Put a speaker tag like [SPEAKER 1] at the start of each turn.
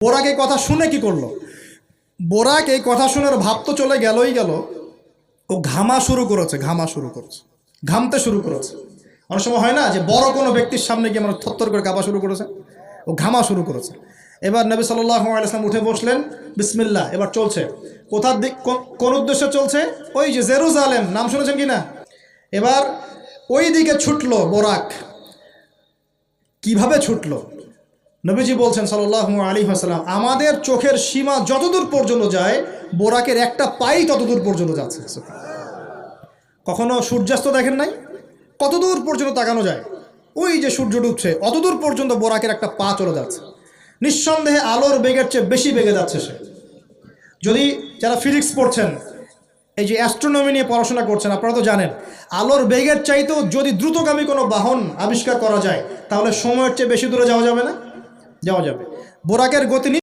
[SPEAKER 1] বোরাক এই কথা শুনে কি করলো? বোরাক এই কথা শুনে ভাব তো চলে গেলই গেল, ও ঘামা শুরু করেছে, ঘামতে শুরু করেছে। অনেক সময় হয় না যে বড় কোনো ব্যক্তির সামনে গিয়ে মানে থরথর করে কাঁপা শুরু করেছে, ও ঘামা শুরু করেছে। এবার নবী সাল্লাল্লাহু আলাইহি ওয়াসাল্লাম উঠে বসলেন, বিসমিল্লাহ। এবার চলছে, কোথার দিক, কোন উদ্দেশ্যে চলছে? ওই যে জেরুজালেম, নাম শুনেছেন কি না? এবার ওই দিকে ছুটলো বোরাক। কিভাবে ছুটলো? নবীজি বলছেন সাল্লাল্লাহু আলাইহি ওয়াসাল্লাম, আমাদের চোখের সীমা যতদূর পর্যন্ত যায়, বোরাকের একটা পাই ততদূর পর্যন্ত যাচ্ছে। কখনো সূর্যাস্ত দেখেন নাই? কতদূর পর্যন্ত তাকানো যায়? ওই যে সূর্য ডুবছে অতদূর পর্যন্ত বোরাকের একটা পা চলে যাচ্ছে। নিঃসন্দেহে আলোর বেগের চেয়ে বেশি বেগে যাচ্ছে সে। যদি যারা ফিজিক্স পড়ছেন, এই যে অ্যাস্ট্রোনমি নিয়ে পড়াশোনা করছেন, আপনারা তো জানেন আলোর বেগের চাইতেও যদি দ্রুতগামী কোনো বাহন আবিষ্কার করা যায়, তাহলে সময়ের চেয়ে বেশি দূরে যাওয়া যাবে না? যাওয়া যাবে। বোরাকের গতি